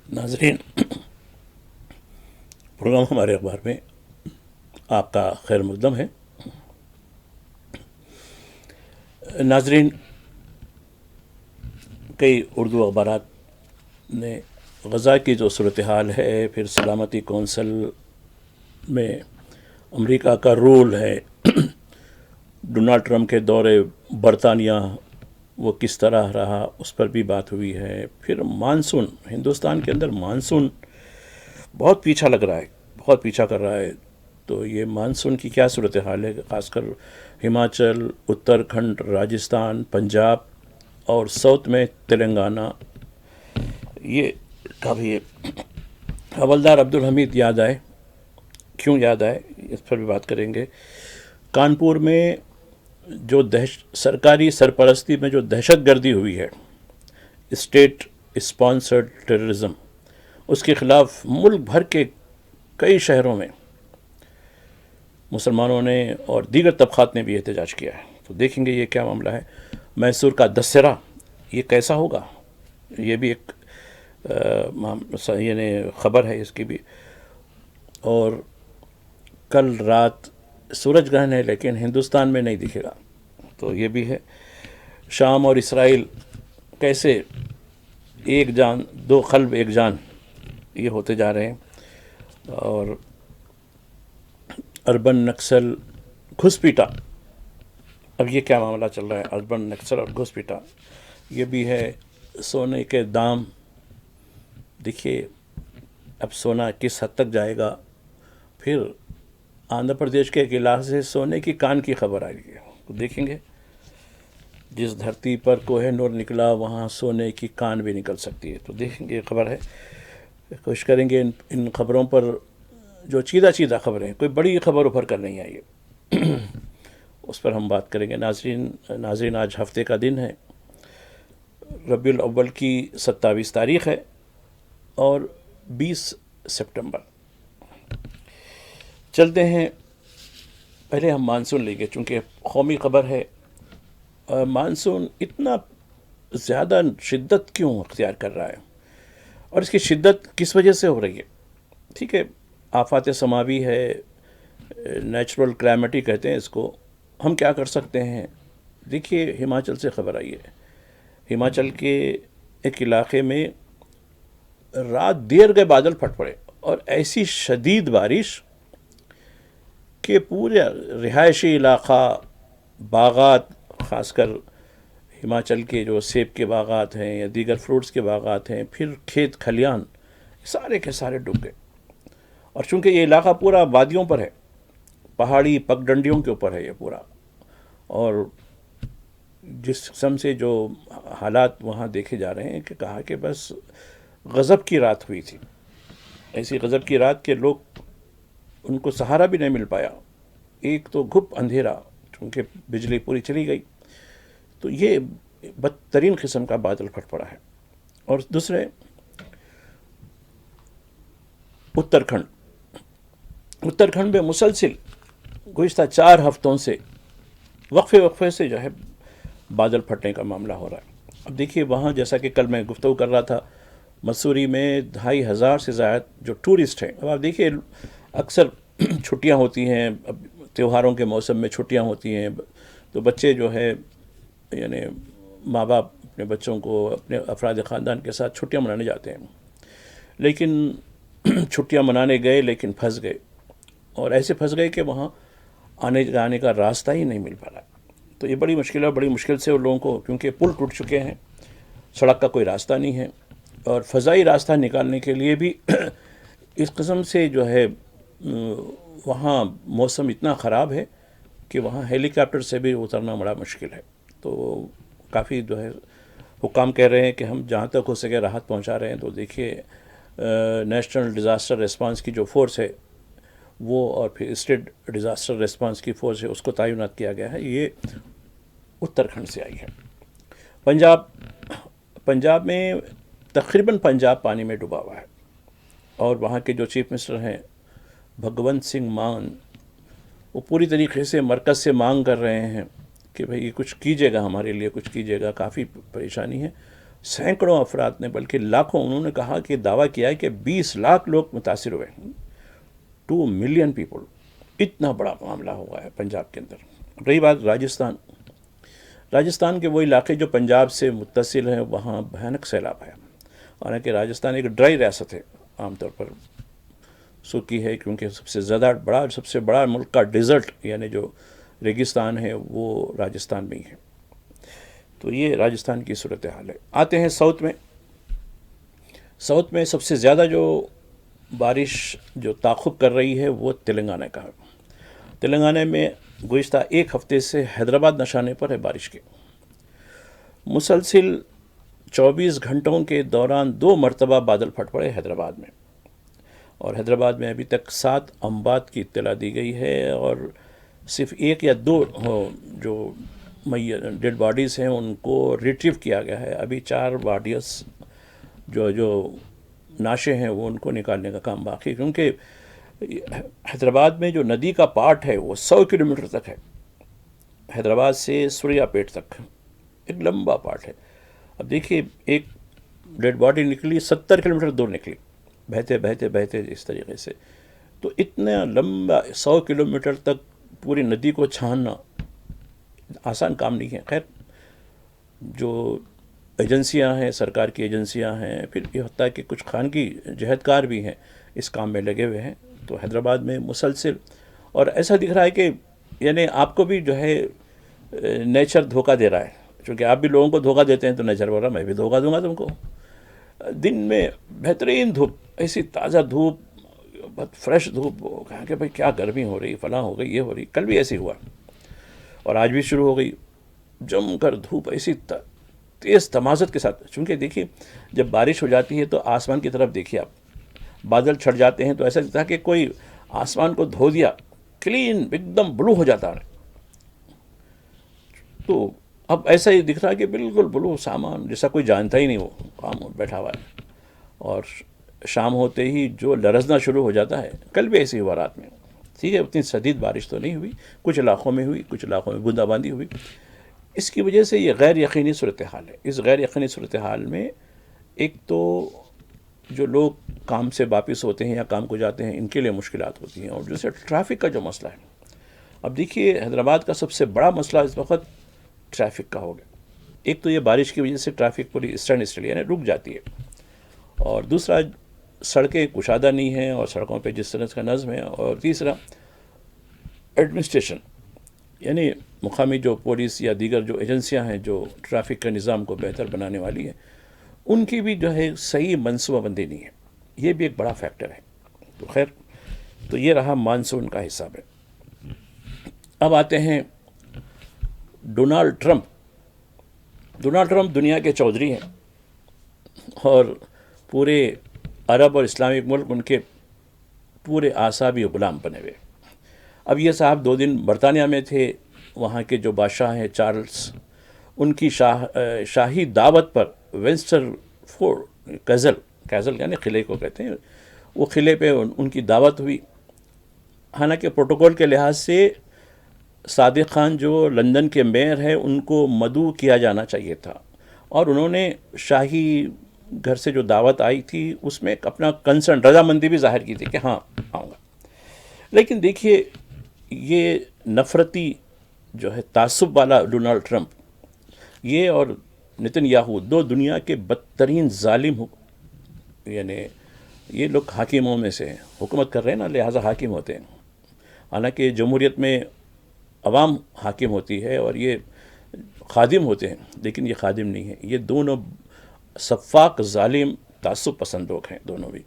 ناظرین، پروگرام ہمارے اخبار میں آپ کا خیر مقدم ہے۔ ناظرین، کئی اردو اخبارات نے غزہ کی جو صورتحال ہے، پھر سلامتی کونسل میں امریکہ کا رول ہے، ڈونلڈ ٹرمپ کے دورے برطانیہ وہ کس طرح رہا، اس پر بھی بات ہوئی ہے۔ پھر مانسون، ہندوستان کے اندر مانسون بہت پیچھا لگ رہا ہے، بہت پیچھا کر رہا ہے۔ تو یہ مانسون کی کیا صورتحال ہے، خاص کر ہماچل، اتراکھنڈ، راجستھان، پنجاب اور ساؤتھ میں تلنگانہ، یہ کبھی حوالدار عبدالحمید یاد آئے، کیوں یاد آئے، اس پر بھی بات کریں گے۔ کانپور میں جو سرکاری سرپرستی میں جو دہشت گردی ہوئی ہے، اسٹیٹ اسپانسرڈ ٹیررزم، اس کے خلاف ملک بھر کے کئی شہروں میں مسلمانوں نے اور دیگر طبقات نے بھی احتجاج کیا ہے۔ تو دیکھیں گے یہ کیا معاملہ ہے۔ میسور کا دسہرہ یہ کیسا ہوگا، یہ بھی ایک یعنی خبر ہے اس کی بھی۔ اور کل رات سورج گرہن ہے لیکن ہندوستان میں نہیں دکھے گا، تو یہ بھی ہے۔ شام اور اسرائیل کیسے ایک جان دو قلب ایک جان یہ ہوتے جا رہے ہیں۔ اور اربن نکسل گھسپیٹا، اب یہ کیا معاملہ چل رہا ہے، اربن نکسل اور گھسپیٹا، یہ بھی ہے۔ سونے کے دام دیکھیے اب سونا کس حد تک جائے گا۔ پھر آندھرا پردیش کے ایک علاقے سے سونے کی کان کی خبر آئی ہے، تو دیکھیں گے جس دھرتی پر کوہ نور نکلا وہاں سونے کی کان بھی نکل سکتی ہے، تو دیکھیں گے یہ خبر ہے۔ کوشش کریں گے ان خبروں پر جو چیدہ خبریں، کوئی بڑی خبر ابھر کر نہیں آئی ہے، اس پر ہم بات کریں گے۔ ناظرین، آج ہفتے کا دن ہے، ربیع الاول کی 27 تاریخ ہے اور 20 سپٹمبر۔ چلتے ہیں، پہلے ہم مانسون لیں گے چونکہ قومی خبر ہے۔ مانسون اتنا زیادہ شدت کیوں اختیار کر رہا ہے اور اس کی شدت کس وجہ سے ہو رہی ہے؟ ٹھیک ہے، آفات سماوی ہے، نیچرل کلائمیٹی کہتے ہیں اس کو، ہم کیا کر سکتے ہیں؟ دیکھیے ہماچل سے خبر آئی ہے، ہماچل کے ایک علاقے میں رات دیر گئے بادل پھٹ پڑے اور ایسی شدید بارش کہ پورے رہائشی علاقہ، باغات، خاص کر ہماچل کے جو سیب کے باغات ہیں یا دیگر فروٹس کے باغات ہیں، پھر کھیت کھلیان، سارے کے سارے ڈوب گئے۔ اور چونکہ یہ علاقہ پورا وادیوں پر ہے، پہاڑی پگڈنڈیوں کے اوپر ہے یہ پورا، اور جس قسم سے جو حالات وہاں دیکھے جا رہے ہیں کہ کہا کہ بس غضب کی رات ہوئی تھی، ایسی غضب کی رات کہ لوگ ان کو سہارا بھی نہیں مل پایا۔ ایک تو گھپ اندھیرا چونکہ بجلی پوری چلی گئی، تو یہ بدترین قسم کا بادل پھٹ پڑا ہے۔ اور دوسرے اتراکھنڈ میں مسلسل گزشتہ 4 ہفتوں سے وقفے سے جو ہے بادل پھٹنے کا معاملہ ہو رہا ہے۔ اب دیکھیے وہاں جیسا کہ کل میں گفتگو کر رہا تھا، مسوری میں 2500 سے زائد جو ٹورسٹ ہیں۔ اب آپ دیکھیے اکثر چھٹیاں ہوتی ہیں، اب تیوہاروں کے موسم میں چھٹیاں ہوتی ہیں، تو بچے جو ہے یعنی ماں باپ اپنے بچوں کو اپنے افراد خاندان کے ساتھ چھٹیاں منانے جاتے ہیں، لیکن چھٹیاں منانے گئے لیکن پھنس گئے، اور ایسے پھنس گئے کہ وہاں آنے جانے کا راستہ ہی نہیں مل پا رہا۔ تو یہ بڑی مشکل سے ان لوگوں کو، کیونکہ پل ٹوٹ چکے ہیں، سڑک کا کوئی راستہ نہیں ہے، اور فضائی راستہ نکالنے کے لیے بھی اس قسم سے جو ہے وہاں موسم اتنا خراب ہے کہ وہاں ہیلی کاپٹر سے بھی اترنا بڑا مشکل ہے۔ تو کافی جو ہے حکام کہہ رہے ہیں کہ ہم جہاں تک ہو سکے راحت پہنچا رہے ہیں۔ تو دیکھیے نیشنل ڈیزاسٹر ریسپانس کی جو فورس ہے وہ، اور پھر اسٹیٹ ڈیزاسٹر ریسپانس کی فورس ہے، اس کو تعینات کیا گیا ہے۔ یہ اتراکھنڈ سے آئی ہے۔ پنجاب میں تقریباً پنجاب پانی میں ڈوبا ہوا ہے، اور وہاں کے جو چیف منسٹر ہیں بھگونت سنگھ مان، وہ پوری طریقے سے مرکز سے مانگ کر رہے ہیں کہ بھئی کچھ کیجیے گا، ہمارے لیے کچھ کیجیے گا، کافی پریشانی ہے۔ سینکڑوں افراد نے، بلکہ لاکھوں، انہوں نے کہا کہ دعویٰ کیا ہے کہ 20 لاکھ لوگ متاثر ہوئے، 2 ملین پیپل، اتنا بڑا معاملہ ہوا ہے پنجاب کے اندر۔ رہی بات راجستھان کے وہ علاقے جو پنجاب سے متصل ہیں، وہاں بھیانک سیلاب ہے۔ حالانکہ راجستھان ایک ڈرائی ریاست ہے، عام طور پر سوکھی ہے، کیونکہ سب سے بڑا ملک کا ڈیزرٹ یعنی جو ریگستان ہے وہ راجستھان میں ہی ہے۔ تو یہ راجستھان کی صورتحال ہے۔ آتے ہیں ساؤتھ میں سب سے زیادہ جو بارش جو تعاقب کر رہی ہے وہ تلنگانہ کا ہے۔ تلنگانہ میں گزشتہ ایک ہفتے سے حیدرآباد نشانے پر ہے بارش کے۔ مسلسل 24 گھنٹوں کے دوران 2 مرتبہ بادل پھٹ پڑے حیدرآباد میں، اور حیدرآباد میں ابھی تک 7 اموات کی اطلاع دی گئی ہے، اور صرف 1 یا 2 جو ڈیڈ باڈیز ہیں ان کو ریٹریو کیا گیا ہے۔ ابھی 4 باڈیز جو ناشے ہیں وہ ان کو نکالنے کا کام باقی، کیونکہ حیدرآباد میں جو ندی کا پارٹ ہے وہ 100 کلومیٹر تک ہے، حیدرآباد سے سوریا پیٹ تک ایک لمبا پارٹ ہے۔ اب دیکھیے ایک ڈیڈ باڈی نکلی 70 کلومیٹر دور نکلی، بہتے اس طریقے سے، تو اتنا لمبا 100 کلومیٹر تک پوری ندی کو چھاننا آسان کام نہیں ہے۔ خیر، جو ایجنسیاں ہیں، سرکار کی ایجنسیاں ہیں، پھر یہ ہوتا ہے کہ کچھ خانگی جہدکار بھی ہیں اس کام میں لگے ہوئے ہیں، تو حیدرآباد میں مسلسل، اور ایسا دکھ رہا ہے کہ یعنی آپ کو بھی جو ہے نیچر دھوکہ دے رہا ہے، چونکہ آپ بھی لوگوں کو دھوکہ دیتے ہیں تو نیچر بول رہا میں بھی دھوکہ دوں گا تم کو۔ دن میں بہترین دھوپ، ایسی تازہ دھوپ، بہت فریش دھوپ، کہا کہ بھائی کیا گرمی ہو رہی، فلاں ہو گئی، یہ ہو رہی، کل بھی ایسے ہوا اور آج بھی شروع ہو گئی جم کر دھوپ، ایسی تیز تمازت کے ساتھ۔ چونکہ دیکھیے جب بارش ہو جاتی ہے تو آسمان کی طرف دیکھیے آپ، بادل چھٹ جاتے ہیں تو ایسا لگتا ہے کہ کوئی آسمان کو دھو دیا، کلین ایک دم بلو ہو جاتا ہے۔ تو اب ایسا ہی دکھ رہا ہے کہ بالکل بلو سامان، جیسا کوئی جانتا ہی نہیں وہ کام بیٹھا ہوا ہے، اور شام ہوتے ہی جو لرزنا شروع ہو جاتا ہے۔ کل بھی ایسے ہوا رات میں، ٹھیک ہے، اتنی شدید بارش تو نہیں ہوئی، کچھ علاقوں میں ہوئی، کچھ علاقوں میں بوندا باندی ہوئی۔ اس کی وجہ سے یہ غیر یقینی صورتحال ہے۔ اس غیر یقینی صورتحال میں ایک تو جو لوگ کام سے واپس ہوتے ہیں یا کام کو جاتے ہیں ان کے لیے مشکلات ہوتی ہیں، اور دوسرے ٹریفک کا جو مسئلہ ہے۔ اب دیکھیے حیدرآباد کا سب سے بڑا مسئلہ اس وقت ٹریفک کا ہو گیا۔ ایک تو یہ بارش کی وجہ سے ٹریفک پوری اسٹینڈ اسٹل یعنی رک جاتی ہے، اور دوسرا سڑکیں کشادہ نہیں ہیں اور سڑکوں پہ جس طرح کا نظم ہے، اور تیسرا ایڈمنسٹریشن یعنی مقامی جو پولیس یا دیگر جو ایجنسیاں ہیں جو ٹریفک کے نظام کو بہتر بنانے والی ہیں، ان کی بھی جو ہے صحیح منصوبہ بندی نہیں ہے، یہ بھی ایک بڑا فیکٹر ہے۔ تو خیر، تو یہ رہا مانسون کا حساب ہے۔ اب آتے ہیں ڈونالڈ ٹرمپ دنیا کے چودھری ہیں، اور پورے عرب اور اسلامک ملک ان کے پورے اعصابی غلام بنے ہوئے۔ اب یہ صاحب 2 دن برطانیہ میں تھے، وہاں کے جو بادشاہ ہیں چارلز، ان کی شاہی دعوت پر ونسٹر فورٹ کیزل یعنی قلعے کو کہتے ہیں، وہ قلعے پہ ان کی دعوت ہوئی۔ حالانکہ پروٹوکول کے لحاظ سے صادق خان جو لندن کے میئر ہیں ان کو مدعو کیا جانا چاہیے تھا، اور انہوں نے شاہی گھر سے جو دعوت آئی تھی اس میں اپنا کنسرن، رضامندی بھی ظاہر کی تھی کہ ہاں آؤں گا۔ لیکن دیکھیے یہ نفرتی جو ہے تعصب والا ڈونالڈ ٹرمپ، یہ اور نتن یاہو 2 دنیا کے بدترین ظالم یعنی یہ لوگ حاکموں میں سے ہیں، حکومت کر رہے ہیں نا، لہٰذا حاکم ہوتے ہیں۔ حالانکہ جمہوریت میں عوام حاکم ہوتی ہے اور یہ خادم ہوتے ہیں، لیکن یہ خادم نہیں ہے، یہ دونوں سفاک ظالم تعصب پسند لوگ ہیں دونوں بھی۔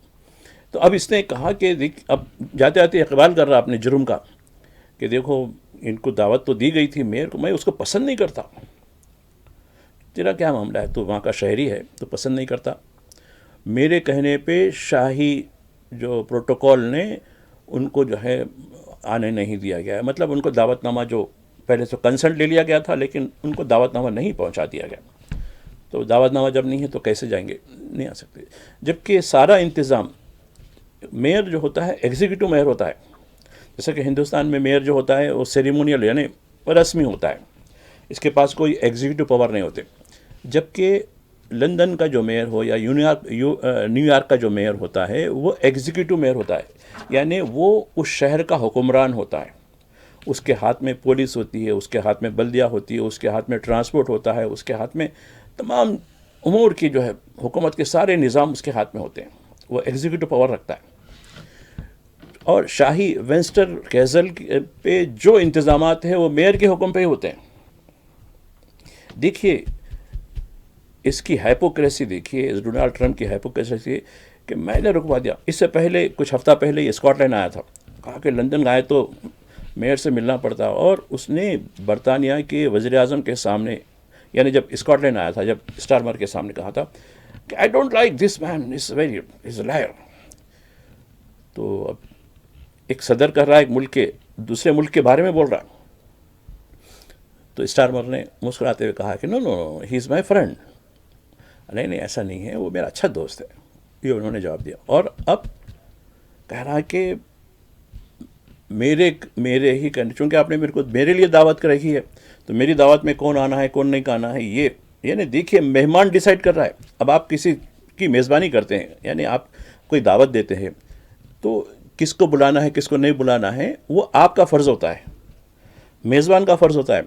تو اب اس نے کہا کہ اب جاتے جاتے اقبال کر رہا اپنے جرم کا کہ دیکھو ان کو دعوت تو دی گئی تھی میئر کو، میں اس کو پسند نہیں کرتا۔ تیرا کیا معاملہ ہے؟ تو وہاں کا شہری ہے تو پسند نہیں کرتا؟ میرے کہنے پہ شاہی جو پروٹوکول نے ان کو جو ہے آنے نہیں دیا گیا ہے، مطلب ان کو دعوت نامہ جو پہلے سے کنسنٹ لے لیا گیا تھا لیکن ان کو دعوت نامہ نہیں پہنچا دیا گیا، تو دعوت نامہ جب نہیں ہے تو کیسے جائیں گے؟ نہیں آ سکتے۔ جبکہ سارا انتظام، میئر جو ہوتا ہے ایگزیکٹو میئر ہوتا ہے، جیسا کہ ہندوستان میں میئر جو ہوتا ہے وہ سیریمونیل یعنی رسمی ہوتا ہے، اس کے پاس کوئی ایگزیکٹو پاور نہیں ہوتے، جبکہ لندن کا جو میئر ہو یا نیو یارک کا جو میئر ہوتا ہے وہ ایگزیکٹو میئر ہوتا ہے، یعنی وہ اس شہر کا حکمران ہوتا ہے، اس کے ہاتھ میں پولیس ہوتی ہے، اس کے ہاتھ میں بلدیہ ہوتی ہے، اس کے ہاتھ میں ٹرانسپورٹ ہوتا ہے، اس کے ہاتھ میں تمام امور کی جو ہے حکومت کے سارے نظام اس کے ہاتھ میں ہوتے ہیں، وہ ایگزیکٹو پاور رکھتا ہے۔ اور شاہی وینسٹر کیزل پہ جو انتظامات ہیں وہ میئر کے حکم پہ ہی ہوتے ہیں۔ دیکھیے اس کی ہائپوکریسی، دیکھیے ڈونالڈ ٹرمپ کی ہائپوکریسی کہ میں نے رکوا دیا۔ اس سے پہلے کچھ ہفتہ پہلے یہ اسکاٹ لینڈ آیا تھا، کہا کہ لندن آئے تو میئر سے ملنا پڑتا، اور اس نے برطانیہ کے وزیر اعظم کے سامنے، یعنی جب اسکاٹ لینڈ آیا تھا، جب اسٹارمر کے سامنے کہا تھا کہ I don't like this man, is very is a liar. تو اب ایک صدر کر رہا ہے ایک ملک کے دوسرے ملک کے بارے میں بول رہا، تو اسٹارمر نے مسکراتے ہوئے کہا کہ نو نو ہی از مائی فرینڈ، نہیں نہیں ایسا نہیں ہے، وہ میرا اچھا دوست ہے، یہ انہوں نے جواب دیا۔ اور اب کہہ رہا کہ میرے ہی کرنے، چونکہ آپ نے میرے لیے دعوت کر رکھی ہے، تو میری دعوت میں کون آنا ہے کون نہیں آنا ہے، یہ یعنی دیکھیے مہمان ڈیسائیڈ کر رہا ہے۔ اب آپ کسی کی میزبانی کرتے ہیں، یعنی آپ کوئی دعوت دیتے ہیں، تو کس کو بلانا ہے کس کو نہیں بلانا ہے وہ آپ کا فرض ہوتا ہے، میزبان کا فرض ہوتا ہے۔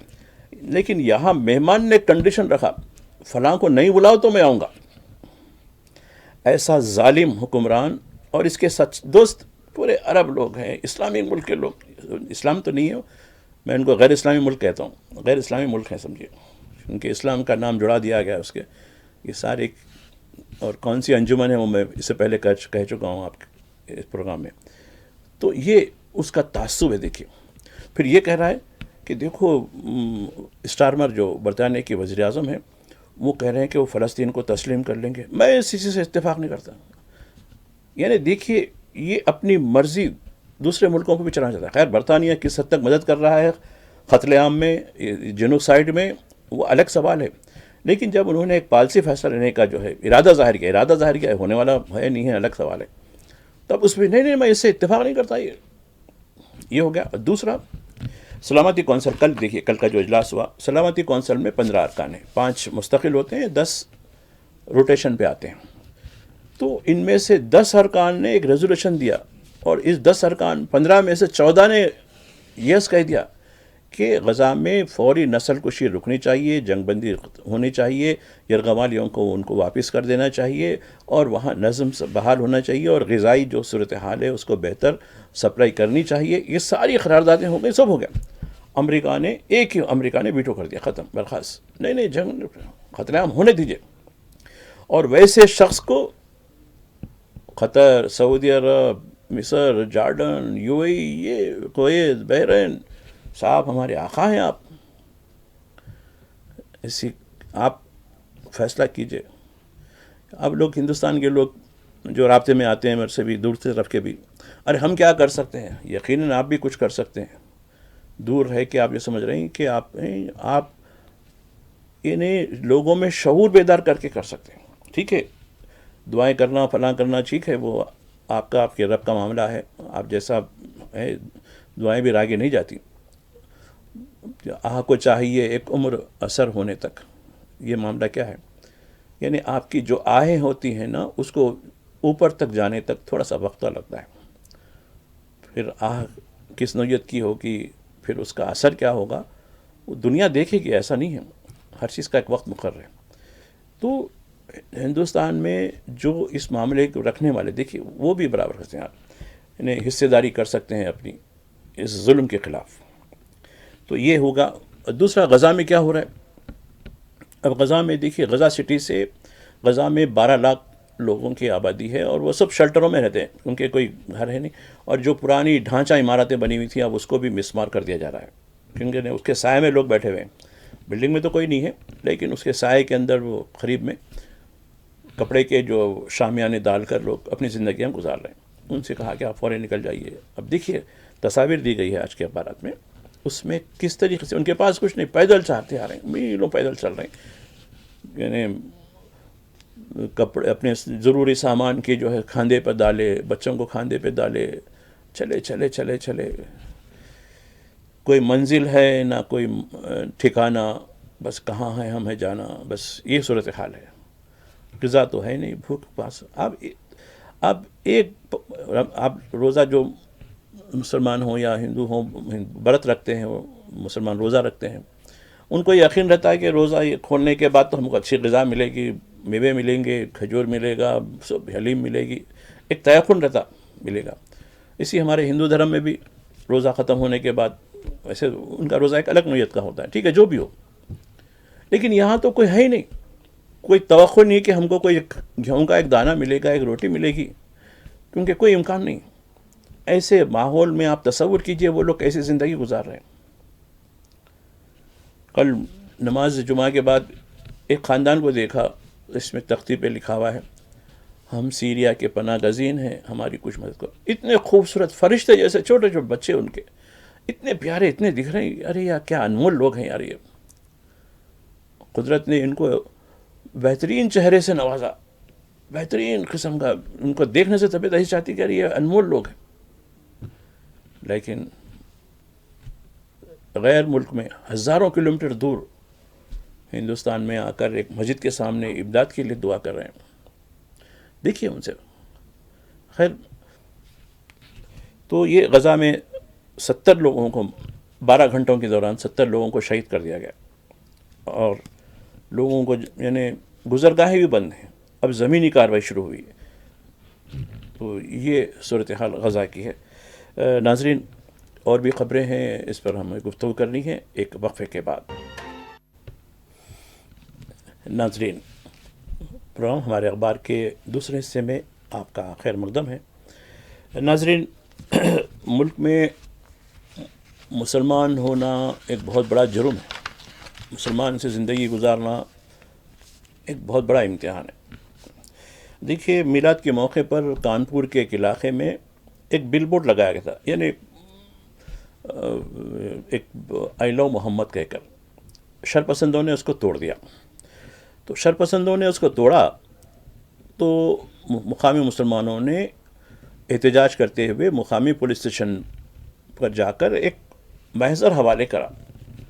لیکن یہاں مہمان نے کنڈیشن رکھا فلاں کو نہیں بلاؤ تو میں آؤں گا۔ ایسا ظالم حکمران، اور اس کے سچ دوست پورے عرب لوگ ہیں، اسلامی ملک کے لوگ، اسلام تو نہیں ہے، میں ان کو غیر اسلامی ملک کہتا ہوں، غیر اسلامی ملک ہیں سمجھیے، کیونکہ اسلام کا نام جڑا دیا گیا اس کے، یہ سارے، اور کون سی انجمن ہے وہ میں اس سے پہلے کہہ چکا ہوں آپ کے اس پروگرام میں۔ تو یہ اس کا تعصب ہے۔ دیکھیے پھر یہ کہہ رہا ہے کہ دیکھو اسٹارمر جو برطانیہ کے وزیر اعظم ہیں وہ کہہ رہے ہیں کہ وہ فلسطین کو تسلیم کر لیں گے، میں اس چیز سے اتفاق نہیں کرتا۔ یعنی دیکھیے یہ اپنی مرضی دوسرے ملکوں پہ بھی چلانا چاہتا ہے۔ خیر برطانیہ کس حد تک مدد کر رہا ہے قتل عام میں، جنوسائیڈ میں، وہ الگ سوال ہے، لیکن جب انہوں نے ایک پالسی فیصلہ لینے کا جو ہے ارادہ ظاہر کیا ہونے والا ہے نہیں ہے الگ سوال ہے، تب اس میں نہیں میں اس سے اتفاق نہیں کرتا۔ یہ ہو گیا۔ دوسرا سلامتی کونسل، کل دیکھیے کل کا جو اجلاس ہوا، سلامتی کونسل میں 15 ارکان ہیں، 5 مستقل ہوتے ہیں، 10 روٹیشن پہ آتے ہیں۔ تو ان میں سے 10 ارکان نے ایک ریزولوشن دیا، اور اس 10 ارکان 15 میں سے 14 نے یس کہہ دیا کہ غزہ میں فوری نسل کشی رکنی چاہیے، جنگ بندی ہونی چاہیے، یرغمالیوں کو ان کو واپس کر دینا چاہیے، اور وہاں نظم بحال ہونا چاہیے، اور غذائی جو صورتحال ہے اس کو بہتر سپلائی کرنی چاہیے۔ یہ ساری قراردادیں ہو گئی، سب ہو گیا۔ امریکہ نے ویٹو کر دیا، ختم، برخاست، نہیں جنگ قتل عام ہونے دیجیے۔ اور ویسے شخص کو قطر، سعودی عرب، مصر، جارڈن، یو اے ای، یہ کویت، بحرین، صاحب ہمارے آقا ہیں، آپ فیصلہ کیجئے۔ اب لوگ ہندوستان کے لوگ جو رابطے میں آتے ہیں میرے سے بھی، دور سے رکھ کے بھی، ارے ہم کیا کر سکتے ہیں؟ یقیناً آپ بھی کچھ کر سکتے ہیں، دور ہے کہ آپ یہ سمجھ رہے ہیں کہ آپ انہیں لوگوں میں شعور بیدار کر کے کر سکتے ہیں۔ ٹھیک ہے دعائیں کرنا فلاں کرنا ٹھیک ہے، وہ آپ کے رب کا معاملہ ہے، آپ جیسا ہے دعائیں بھی راگے نہیں جاتی۔ کو چاہیے ایک عمر اثر ہونے تک، یہ معاملہ کیا ہے؟ یعنی آپ کی جو آہیں ہوتی ہیں نا اس کو اوپر تک جانے تک تھوڑا سا وقت لگتا ہے، پھر کس نوعیت کی ہوگی، پھر اس کا اثر کیا ہوگا وہ دنیا دیکھے گی، ایسا نہیں ہے، ہر چیز کا ایک وقت مقرر ہے۔ تو ہندوستان میں جو اس معاملے کو رکھنے والے دیکھیے وہ بھی برابر کرتے ہیں، آپ انہیں حصے داری کر سکتے ہیں اپنی اس ظلم کے خلاف۔ تو یہ ہوگا۔ دوسرا غزہ میں کیا ہو رہا ہے؟ اب غزہ میں دیکھیے غزہ میں 12 لاکھ لوگوں کی آبادی ہے، اور وہ سب شیلٹروں میں رہتے ہیں، ان کے کوئی گھر ہے نہیں، اور جو پرانی ڈھانچہ عمارتیں بنی ہوئی تھیں اب اس کو بھی مسمار کر دیا جا رہا ہے، کیونکہ اس کے سائے میں لوگ بیٹھے ہوئے ہیں، بلڈنگ میں تو کوئی نہیں ہے لیکن اس کے سائے کے اندر وہ قریب میں کپڑے کے جو شامیانے ڈال کر لوگ اپنی زندگیاں گزار رہے ہیں۔ ان سے کہا کہ آپ فوراً نکل جائیے۔ اب دیکھیے تصاویر دی گئی ہے آج کے اخبارات میں، اس میں کس طریقے سے ان کے پاس کچھ نہیں، پیدل چلتے آ رہے ہیں، میلوں پیدل چل رہے ہیں، یعنی کپڑے اپنے ضروری سامان کی جو ہے کھاندے پہ ڈالے، بچوں کو کھاندے پہ ڈالے، چلے، کوئی منزل ہے نہ کوئی ٹھکانہ، بس کہاں ہے ہمیں جانا، بس یہ صورتحال ہے۔ غذا تو ہے نہیں، بھوک پاس. اب ایک آپ روزہ جو مسلمان ہوں یا ہندو ہوں برت رکھتے ہیں، وہ مسلمان روزہ رکھتے ہیں، ان کو یقین رہتا ہے کہ روزہ کھولنے کے بعد تو ہم کو اچھی غذا ملے گی، میوے ملیں گے، کھجور ملے گا، حلیم ملے گی، ایک تیقن رہتا ملے گا. اسی ہمارے ہندو دھرم میں بھی روزہ ختم ہونے کے بعد، ویسے ان کا روزہ ایک الگ نوعیت کا ہوتا ہے، ٹھیک ہے جو بھی ہو، لیکن یہاں تو کوئی ہے ہی نہیں، کوئی توقع نہیں کہ ہم کو کوئی گیہوں کا ایک دانہ ملے گا، ایک روٹی ملے گی، کیونکہ کوئی امکان نہیں. ایسے ماحول میں آپ تصور کیجئے وہ لوگ کیسے زندگی گزار رہے ہیں. کل نماز جمعہ کے بعد ایک خاندان کو دیکھا، اس میں تختی پہ لکھا ہوا ہے ہم سیریا کے پناہ گزین ہیں، ہماری کچھ مدد کرو. اتنے خوبصورت فرشتے جیسے چھوٹے چھوٹے بچے ان کے، اتنے پیارے، اتنے دکھ رہے ہیں. ارے یار کیا انمول لوگ ہیں یار. یہ قدرت نے ان کو بہترین چہرے سے نوازا، بہترین قسم کا. ان کو دیکھنے سے طبیعت ایسی چاہتی کہ یار یہ انمول لوگ ہیں. لیکن غیر ملک میں ہزاروں کلومیٹر دور ہندوستان میں آ کر ایک مسجد کے سامنے امداد کے لیے دعا کر رہے ہیں. دیکھیے ان سے. خیر، تو یہ غزہ میں 70 لوگوں کو 12 گھنٹوں کے دوران 70 لوگوں کو شہید کر دیا گیا، اور لوگوں کو یعنی گزرگاہیں بھی بند ہیں. اب زمینی کارروائی شروع ہوئی ہے. تو یہ صورتحال غزہ کی ہے. ناظرین، اور بھی خبریں ہیں، اس پر ہمیں گفتگو کرنی ہے ایک وقفے کے بعد. ناظرین، پروگرام ہمارے اخبار کے دوسرے حصے میں آپ کا خیر مقدم ہے. ناظرین، ملک میں مسلمان ہونا ایک بہت بڑا جرم ہے. مسلمان سے زندگی گزارنا ایک بہت بڑا امتحان ہے. دیکھیے، میلاد کے موقع پر کانپور کے ایک علاقے میں ایک بل بورڈ لگایا گیا تھا، یعنی ایک آئی لو محمد کہہ کر. شرپسندوں نے اس کو توڑ دیا. تو شرپسندوں نے اس کو توڑا تو مقامی مسلمانوں نے احتجاج کرتے ہوئے مقامی پولیس اسٹیشن پر جا کر ایک محضر حوالے کرا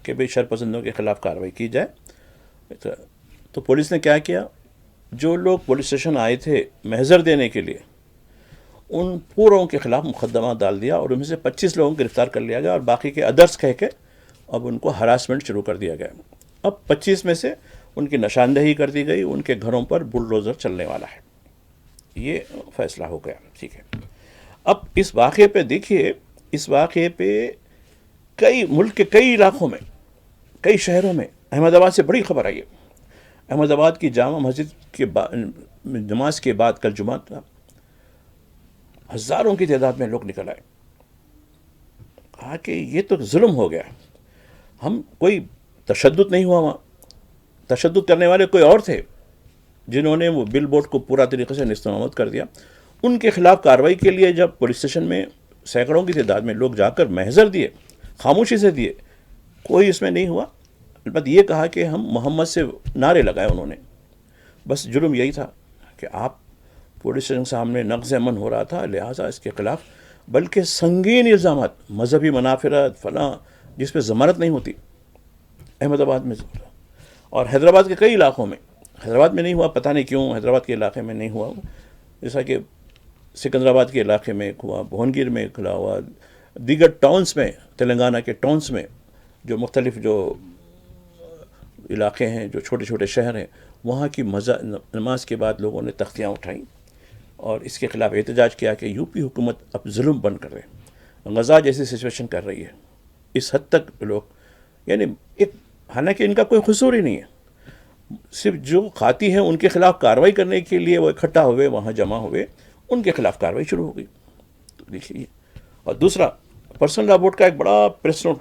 کہ بھئی شرپسندوں کے خلاف کارروائی کی جائے. تو پولیس نے کیا کیا، جو لوگ پولیس اسٹیشن آئے تھے محضر دینے کے لیے، ان پوروں کے خلاف مقدمہ ڈال دیا، اور ان میں سے 25 لوگوں کو گرفتار کر لیا گیا، اور باقی کے ادرس کہہ کے اب ان کو ہراسمنٹ شروع کر دیا گیا. اب 25 میں سے ان کی نشاندہی کر دی گئی، ان کے گھروں پر بلڈوزر چلنے والا ہے. یہ فیصلہ ہو گیا. ٹھیک ہے. اب اس واقعے پہ دیکھیے، اس واقعے پہ ملک کے کئی علاقوں میں، کئی شہروں میں، احمد آباد سے بڑی خبر آئی ہے. احمد آباد کی جامع مسجد کے نماز کے بعد کل جمعہ تھا، ہزاروں کی تعداد میں لوگ نکل آئے. کہا کہ یہ تو ظلم ہو گیا. ہم کوئی تشدد نہیں ہوا وہاں، تشدد کرنے والے کوئی اور تھے جنہوں نے وہ بل بورڈ کو پورا طریقے سے نستعمال کر دیا. ان کے خلاف کارروائی کے لیے جب پولیس اسٹیشن میں سینکڑوں کی تعداد میں لوگ جا کر محضر دیے، خاموشی سے دیے، کوئی اس میں نہیں ہوا. البتہ یہ کہا کہ ہم محمد سے نعرے لگائے انہوں نے. بس جرم یہی تھا کہ آپ پولیس اسٹیشن کے سامنے نقض امن ہو رہا تھا، لہٰذا اس کے خلاف بلکہ سنگین الزامات، مذہبی منافرت فلاں، جس پہ ضمانت نہیں ہوتی، احمد آباد میں. اور حیدرآباد کے کئی علاقوں میں، حیدرآباد میں نہیں ہوا، پتہ نہیں کیوں حیدرآباد کے علاقے میں نہیں ہوا، جیسا کہ سکندرآباد کے علاقے میں ہوا، بھونگیر میں کھلا ہوا، دیگر ٹاؤنز میں، تلنگانہ کے ٹاؤنز میں، جو مختلف جو علاقے ہیں، جو چھوٹے چھوٹے شہر ہیں، وہاں کی نماز کے بعد لوگوں نے تختیاں اٹھائیں اور اس کے خلاف احتجاج کیا کہ یو پی حکومت اب ظلم بند کر رہے ہیں، غزہ جیسی سچویشن کر رہی ہے. اس حد تک لوگ، یعنی حالانکہ ان کا کوئی قصور ہی نہیں ہے، صرف جو قاطی ہیں ان کے خلاف کارروائی کرنے کے لیے وہ اکٹھا ہوئے، وہاں جمع ہوئے، ان کے خلاف کارروائی شروع ہو گئی. تو دیکھیے. اور دوسرا، پرسنل لا بورڈ کا ایک بڑا پریس نوٹ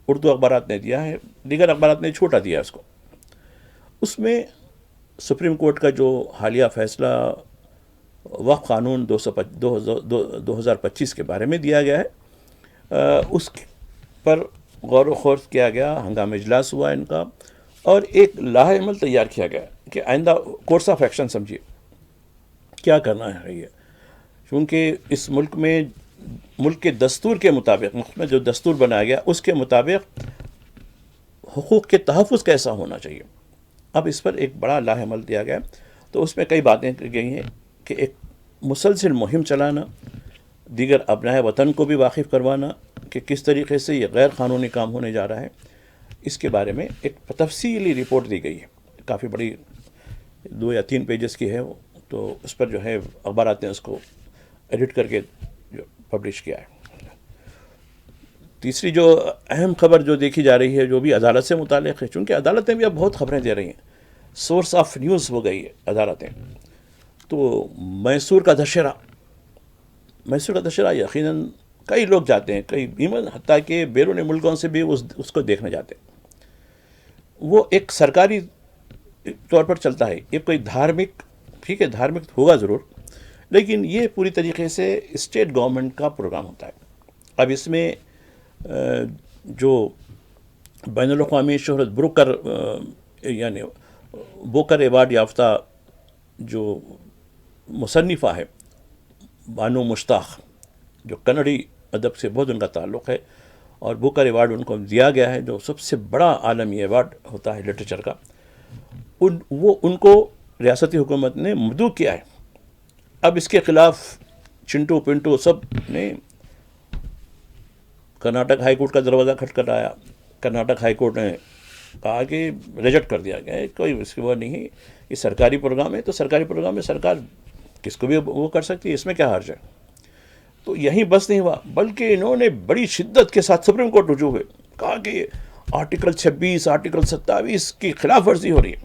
اردو اخبارات نے دیا ہے، دیگر اخبارات نے چھوٹا دیا اس کو. اس میں سپریم کورٹ کا جو حالیہ فیصلہ وقف قانون 2025 کے بارے میں دیا گیا ہے، اس پر غور و خوض کیا گیا، ہنگامی اجلاس ہوا ان کا، اور ایک لائحہ عمل تیار کیا گیا کہ آئندہ کورس آف ایکشن سمجھیے کیا کرنا ہے. یہ کیونکہ اس ملک میں، ملک کے دستور کے مطابق، ملک میں جو دستور بنایا گیا اس کے مطابق حقوق کے تحفظ کیسا ہونا چاہیے. اب اس پر ایک بڑا لائحہ عمل دیا گیا، تو اس میں کئی باتیں کی گئی ہیں کہ ایک مسلسل مہم چلانا، دیگر ابنائے وطن کو بھی واقف کروانا کہ کس طریقے سے یہ غیر قانونی کام ہونے جا رہا ہے، اس کے بارے میں ایک تفصیلی رپورٹ دی گئی ہے. کافی بڑی 2 یا 3 پیجز کی ہے وہ، تو اس پر جو ہے اخبارات نے اس کو ایڈٹ کر کے جو پبلش کیا ہے. تیسری جو اہم خبر جو دیکھی جا رہی ہے، جو بھی عدالت سے متعلق ہے، چونکہ عدالتیں بھی اب بہت خبریں دے رہی ہیں، سورس آف نیوز ہو گئی ہے عدالتیں. تو میسور کا دشہرہ یقیناً کئی لوگ جاتے ہیں، کئی ایون حتیٰ کہ بیرون ملکوں سے بھی اس کو دیکھنے جاتے ہیں. وہ ایک سرکاری طور پر چلتا ہے، یہ کوئی دھارمک، ٹھیک ہے دھارمک ہوگا ضرور، لیکن یہ پوری طریقے سے اسٹیٹ گورنمنٹ کا پروگرام ہوتا ہے. اب اس میں جو بین الاقوامی شہرت یعنی بوکر ایوارڈ یافتہ جو مصنفہ ہے بانو مشتاق، جو کنڑی ادب سے بہت ان کا تعلق ہے، اور بوکر ایوارڈ ان کو دیا گیا ہے جو سب سے بڑا عالمی ایوارڈ ہوتا ہے لٹریچر کا. ان کو ریاستی حکومت نے مدعو کیا ہے. اب اس کے خلاف چنٹو پنٹو سب نے کرناٹک ہائی کورٹ کا دروازہ کھٹکھٹایا. کرناٹک ہائی کورٹ نے کہا کہ ریجیکٹ کر دیا گیا ہے، کوئی اس کی وہ نہیں ہے، یہ سرکاری پروگرام ہے، تو سرکاری پروگرام میں سرکار کس کو بھی وہ کر سکتی ہے، اس میں کیا حرج ہے. تو یہیں بس نہیں ہوا، بلکہ انہوں نے بڑی شدت کے ساتھ سپریم کورٹ رجوع ہوئے، کہا کہ آرٹیکل 26 آرٹیکل 27 کی خلاف ورزی ہو رہی ہے.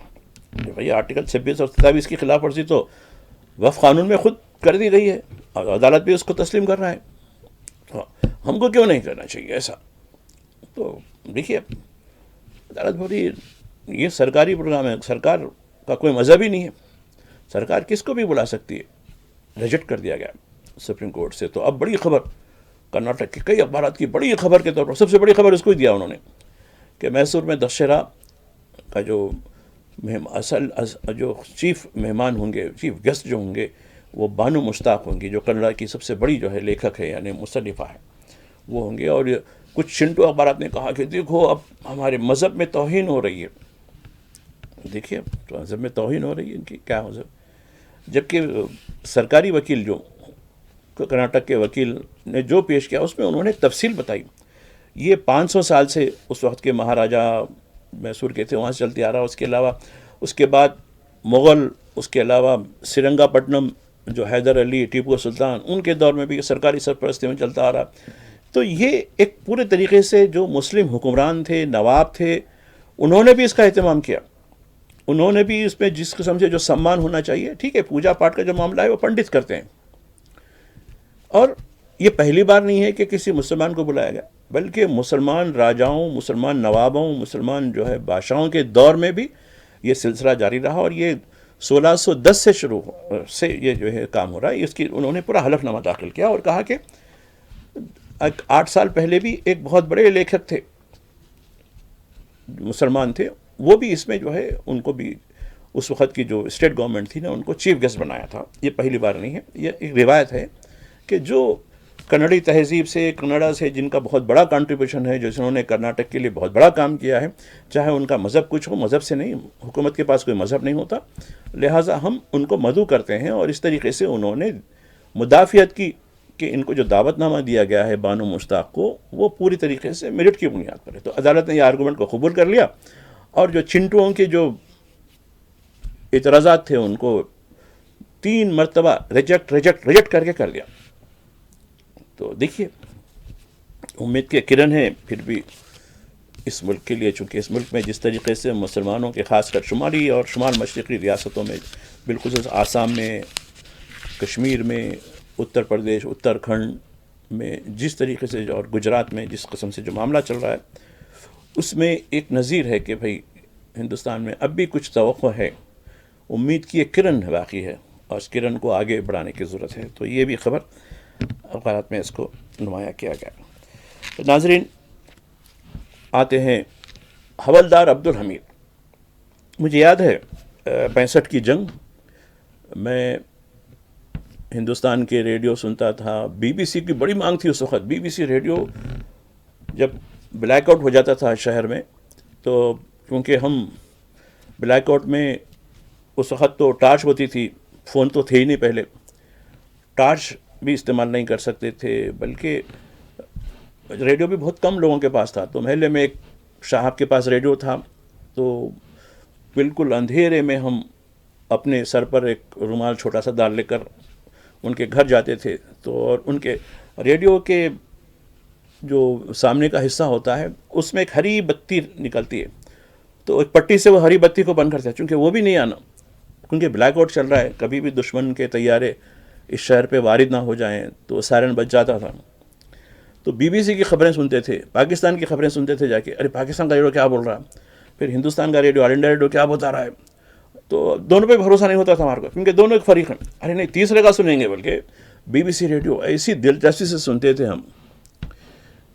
بھائی آرٹیکل 26 اور 27 کی خلاف ورزی تو وقف قانون میں خود کر دی گئی ہے، اور عدالت بھی اس کو تسلیم کر رہا ہے، تو ہم کو کیوں نہیں کرنا چاہیے ایسا. تو دیکھیے عدالت بولی یہ سرکاری پروگرام ہے، سرکار کا کوئی مذہب ہی نہیں ہے، سرکار کس کو بھی بلا سکتی ہے. ریجیکٹ کر دیا گیا سپریم کورٹ سے. تو اب بڑی خبر کرناٹک کے کئی اخبارات کی بڑی خبر کے طور پر سب سے بڑی خبر اس کو ہی دیا انہوں نے کہ میسور میں دشہرہ کا جو چیف مہمان ہوں گے، چیف گیسٹ جو ہوں گے، وہ بانو مشتاق ہوں گی، جو کنڑا کی سب سے بڑی جو ہے لیکھک ہے، یعنی مصنفہ ہے، وہ ہوں گے. اور کچھ شنٹو اخبارات نے کہا کہ دیکھو اب ہمارے مذہب میں توہین ہو رہی ہے. دیکھیے تو مذہب میں توہین ہو رہی ہے، ان کی کیا مذہب. جبکہ سرکاری وکیل جو کرناٹک کے وکیل نے جو پیش کیا اس میں انہوں نے تفصیل بتائی. یہ 500 سال سے اس وقت کے مہاراجا میسور کے تھے، وہاں سے چلتے آ رہا. اس کے علاوہ اس کے بعد مغل، اس کے علاوہ سرنگا پٹنم جو حیدر علی ٹیپو سلطان، ان کے دور میں بھی سرکاری سرپرستی میں چلتا آ رہا. تو یہ ایک پورے طریقے سے جو مسلم حکمران تھے، نواب تھے، انہوں نے بھی اس کا اہتمام کیا. انہوں نے بھی اس میں جس قسم سے جو سمان ہونا چاہیے، ٹھیک ہے پوجا پاٹ کا جو معاملہ ہے وہ پنڈت کرتے ہیں، اور یہ پہلی بار نہیں ہے کہ کسی مسلمان کو بلایا گیا، بلکہ مسلمان راجاؤں، مسلمان نوابوں، مسلمان جو ہے بادشاہوں کے دور میں بھی یہ سلسلہ جاری رہا. اور یہ 1610 سے شروع سے یہ جو ہے کام ہو رہا ہے. اس کی انہوں نے پورا حلف نامہ داخل کیا اور کہا کہ 8 سال پہلے بھی ایک بہت بڑے لیکھک تھے، مسلمان تھے، وہ بھی اس میں جو ہے ان کو بھی اس وقت کی جو اسٹیٹ گورنمنٹ تھی نا ان کو چیف گیسٹ بنایا تھا. یہ پہلی بار نہیں ہے، یہ ایک روایت ہے کہ جو کنڑی تہذیب سے، کنڑا سے جن کا بہت بڑا کنٹریبیوشن ہے، جنہوں نے کرناٹک کے لیے بہت بڑا کام کیا ہے، چاہے ان کا مذہب کچھ ہو، مذہب سے نہیں، حکومت کے پاس کوئی مذہب نہیں ہوتا، لہٰذا ہم ان کو مدعو کرتے ہیں. اور اس طریقے سے انہوں نے مدافعت کی کہ ان کو جو دعوت نامہ دیا گیا ہے بانو مشتاق کو، وہ پوری طریقے سے میرٹ کی بنیاد پر ہے. تو عدالت نے یہ آرگومنٹ کو قبول کر لیا، اور جو چنٹوؤں کے جو اعتراضات تھے ان کو 3 مرتبہ ریجیکٹ کر کے کر دیا. تو دیکھیے امید کے کرن ہے پھر بھی اس ملک کے لیے، چونکہ اس ملک میں جس طریقے سے مسلمانوں کے خاص کر شمالی اور شمال مشرقی ریاستوں میں، بالخصوص آسام میں، کشمیر میں، اتر پردیش، اتراکھنڈ میں جس طریقے سے اور گجرات میں جس قسم سے جو معاملہ چل رہا ہے، اس میں ایک نظیر ہے کہ بھئی ہندوستان میں اب بھی کچھ توقع ہے، امید کی ایک کرن باقی ہے، اور اس کرن کو آگے بڑھانے کی ضرورت ہے. تو یہ بھی خبر اخبارات میں اس کو نمایاں کیا گیا. تو ناظرین آتے ہیں حوالدار عبدالحمید. مجھے یاد ہے 65 کی جنگ، میں ہندوستان کے ریڈیو سنتا تھا، بی بی سی کی بڑی مانگ تھی اس وقت. بی بی سی ریڈیو جب بلیک آؤٹ ہو جاتا تھا شہر میں، تو کیونکہ ہم بلیک آؤٹ میں اس وقت تو ٹارچ ہوتی تھی، فون تو تھے ہی نہیں پہلے، ٹارچ بھی استعمال نہیں کر سکتے تھے، بلکہ ریڈیو بھی بہت کم لوگوں کے پاس تھا. تو محلے میں ایک صاحب کے پاس ریڈیو تھا، تو بالکل اندھیرے میں ہم اپنے سر پر ایک رومال چھوٹا سا ڈال لے کر ان کے گھر جاتے تھے. تو اور ان کے ریڈیو کے جو سامنے کا حصہ ہوتا ہے اس میں ایک ہری بتی نکلتی ہے، تو ایک پٹی سے وہ ہری بتی کو بند کرتے ہیں، چونکہ وہ بھی نہیں آنا، کیونکہ بلیک آؤٹ چل رہا ہے، کبھی بھی دشمن کے طیارے اس شہر پہ وارد نہ ہو جائیں، تو سائرن بج جاتا تھا. تو بی بی سی کی خبریں سنتے تھے، پاکستان کی خبریں سنتے تھے جا کے، ارے پاکستان کا ریڈیو کیا بول رہا ہے، پھر ہندوستان کا ریڈیو، آل انڈیا ریڈیو کیا بتا رہا ہے. تو دونوں پہ بھروسہ نہیں ہوتا تھا ہمارے کو، کیونکہ دونوں ایک فریق ہیں. ارے نہیں، تیسرے کا سنیں گے، بلکہ بی بی سی ریڈیو ایسی دلچسپی سے سنتے تھے ہم.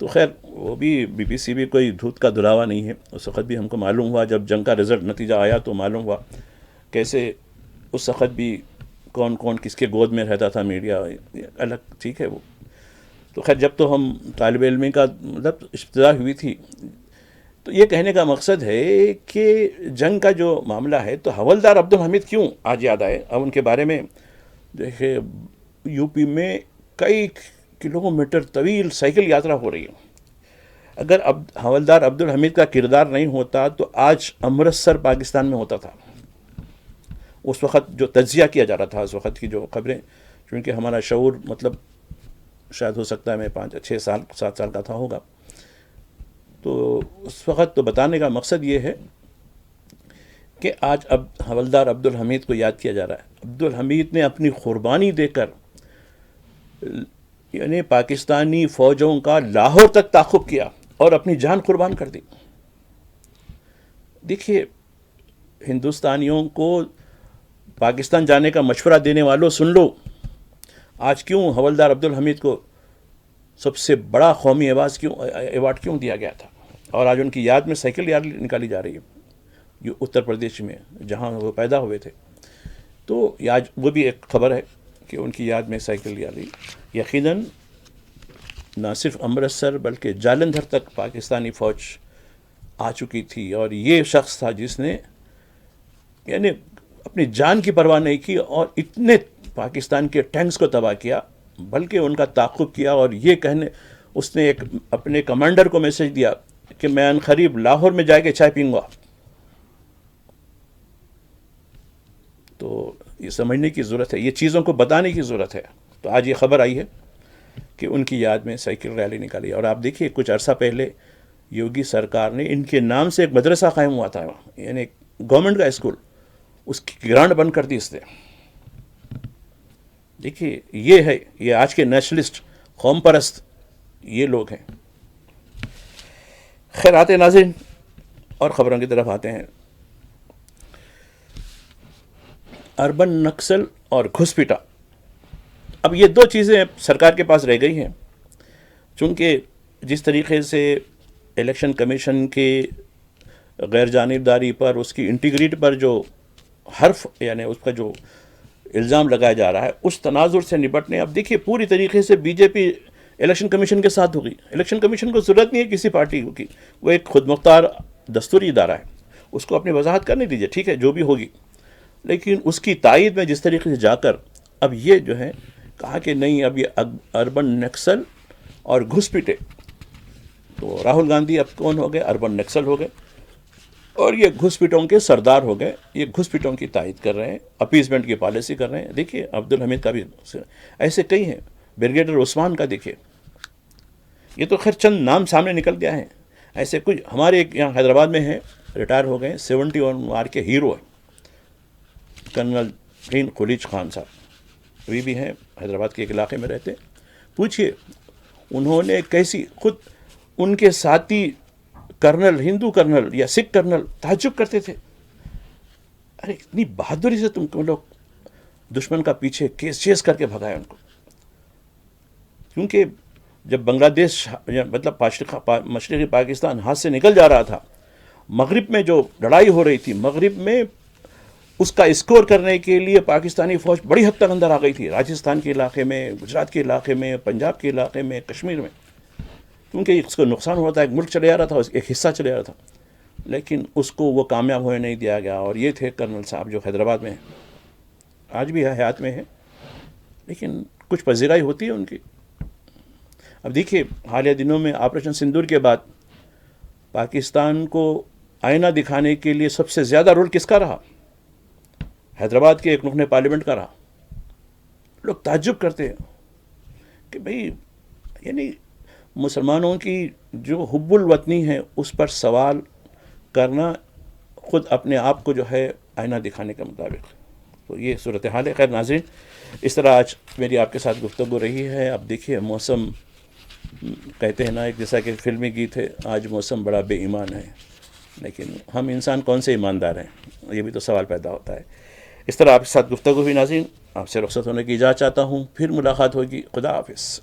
تو خیر وہ بھی بی بی سی بھی کوئی دھوت کا دلاوا نہیں ہے. اس وقت بھی ہم کو معلوم ہوا، جب جنگ کا رزلٹ نتیجہ آیا تو معلوم ہوا کیسے اس وقت بھی کون کون کس کے گود میں رہتا تھا میڈیا، الگ ٹھیک ہے وہ. تو خیر جب تو ہم طالب علمی کا مطلب ابتدا ہوئی تھی، تو یہ کہنے کا مقصد ہے کہ جنگ کا جو معاملہ ہے، تو حولدار عبدالحمید کیوں آج یاد آئے. اب ان کے بارے میں دیکھیں، یو پی میں کئی کلومیٹر طویل سائیکل یاترا ہو رہی ہے. اگر حولدار عبدالحمید کا کردار نہیں ہوتا تو آج امرتسر پاکستان میں ہوتا تھا. اس وقت جو تجزیہ کیا جا رہا تھا، اس وقت کی جو خبریں، چونکہ ہمارا شعور مطلب شاید ہو سکتا ہے میں 7 سال کا تھا ہوگا. تو اس وقت تو بتانے کا مقصد یہ ہے کہ آج اب حولدار عبدالحمید کو یاد کیا جا رہا ہے. عبدالحمید نے اپنی قربانی دے کر، یعنی پاکستانی فوجوں کا لاہور تک تعاقب کیا اور اپنی جان قربان کر دی. دیکھیے، ہندوستانیوں کو پاکستان جانے کا مشورہ دینے والوں سن لو، آج کیوں حولدار عبدالحمید کو سب سے بڑا قومی ایوارڈ کیوں دیا گیا تھا، اور آج ان کی یاد میں سائیکل یاد نکالی جا رہی ہے جو اتر پردیش میں جہاں وہ پیدا ہوئے تھے. تو آج وہ بھی ایک خبر ہے کہ ان کی یاد میں سائیکل یاد رہی. یقیناً نہ صرف امرتسر بلکہ جالندھر تک پاکستانی فوج آ چکی تھی، اور یہ شخص تھا جس نے یعنی اپنی جان کی پرواہ نہیں کی اور اتنے پاکستان کے ٹینکس کو تباہ کیا، بلکہ ان کا تعاقب کیا. اور یہ کہنے اس نے ایک اپنے کمانڈر کو میسج دیا کہ میں عنقریب لاہور میں جا کے چائے پینوں گا. تو یہ سمجھنے کی ضرورت ہے، یہ چیزوں کو بتانے کی ضرورت ہے. تو آج یہ خبر آئی ہے کہ ان کی یاد میں سائیکل ریلی نکالی. اور آپ دیکھیے، کچھ عرصہ پہلے یوگی سرکار نے ان کے نام سے ایک مدرسہ قائم ہوا تھا، یعنی گورنمنٹ کا اسکول، اس کی گرانٹ بند کر دی اس نے. دیکھیے یہ ہے، یہ آج کے نیشنلسٹ، قوم پرست یہ لوگ ہیں. خیر آتے ناظرین اور خبروں کی طرف آتے ہیں. اربن نکسل اور گھسپیٹا، اب یہ دو چیزیں سرکار کے پاس رہ گئی ہیں. چونکہ جس طریقے سے الیکشن کمیشن کے غیر جانبداری پر، اس کی انٹیگریٹی پر جو حرف یعنی اس کا جو الزام لگایا جا رہا ہے، اس تناظر سے نپٹنے اب دیکھیے پوری طریقے سے بی جے پی الیکشن کمیشن کے ساتھ ہوگی. الیکشن کمیشن کو ضرورت نہیں ہے کسی پارٹی کی، وہ ایک خود مختار دستوری ادارہ ہے، اس کو اپنی وضاحت کرنے دیجیے، ٹھیک ہے جو بھی ہوگی. لیکن اس کی تائید میں جس طریقے سے جا کر اب یہ جو ہے کہا کہ نہیں، اب یہ اربن نکسل اور گھسپیٹے، تو راہل گاندھی اب کون ہو گئے؟ اربن نکسل ہو گئے، اور یہ گھسپیٹوں کے سردار ہو گئے. یہ گھسپیٹوں کی تائید کر رہے ہیں، اپیزمنٹ کی پالیسی کر رہے ہیں. دیکھیے عبدالحمید کا بھی ایسے کئی ہیں، بریگیڈیئر عثمان کا دیکھیے، یہ تو خیر چند نام سامنے نکل گیا ہے. ایسے کچھ ہمارے ایک یہاں حیدرآباد میں ہیں، ریٹائر ہو گئے، 71 وار کے ہیرو ہیں، کرنل خلیج خان صاحب، ابھی بھی ہیں، حیدرآباد کے ایک علاقے میں رہتے. پوچھئے انہوں نے کیسی، خود ان کے ساتھی کرنل، ہندو کرنل یا سکھ کرنل تعجب کرتے تھے، ارے اتنی بہادری سے تم لوگ دشمن کا پیچھے چیز کر کے بھگائے ان کو. کیونکہ جب بنگلہ دیش مطلب مشرقی پاکستان ہاتھ سے نکل جا رہا تھا، مغرب میں جو لڑائی ہو رہی تھی، مغرب میں اس کا اسکور کرنے کے لیے پاکستانی فوج بڑی حد تک اندر آ گئی تھی، راجستھان کے علاقے میں، گجرات کے علاقے میں، پنجاب کے علاقے میں، کشمیر میں. کیونکہ اس کو نقصان ہوا تھا، ایک ملک چلے جا رہا تھا، ایک حصہ چلے جا رہا تھا. لیکن اس کو وہ کامیاب ہونے نہیں دیا گیا. اور یہ تھے کرنل صاحب جو حیدرآباد میں آج بھی حیات میں ہے، لیکن کچھ پذیرائی ہوتی ہے ان کی. اب دیکھیے حالیہ دنوں میں آپریشن سندور کے بعد پاکستان کو آئینہ دکھانے کے لیے سب سے زیادہ رول کس کا رہا؟ حیدرآباد کے ایک رکن پارلیمنٹ کا رہا. لوگ تعجب کرتے ہیں کہ بھئی یعنی مسلمانوں کی جو حب الوطنی ہے اس پر سوال کرنا خود اپنے آپ کو جو ہے آئینہ دکھانے کے مطابق. تو یہ صورتحال ہے. خیر ناظرین، اس طرح آج میری آپ کے ساتھ گفتگو رہی ہے. اب دیکھیے موسم کہتے ہیں نا ایک جیسا کہ فلمی گیت ہے، آج موسم بڑا بے ایمان ہے، لیکن ہم انسان کون سے ایماندار ہیں، یہ بھی تو سوال پیدا ہوتا ہے. اس طرح آپ کے ساتھ گفتگو ہوئی ناظرین، آپ سے رخصت ہونے کی اجازت چاہتا ہوں. پھر ملاقات ہوگی. خدا حافظ.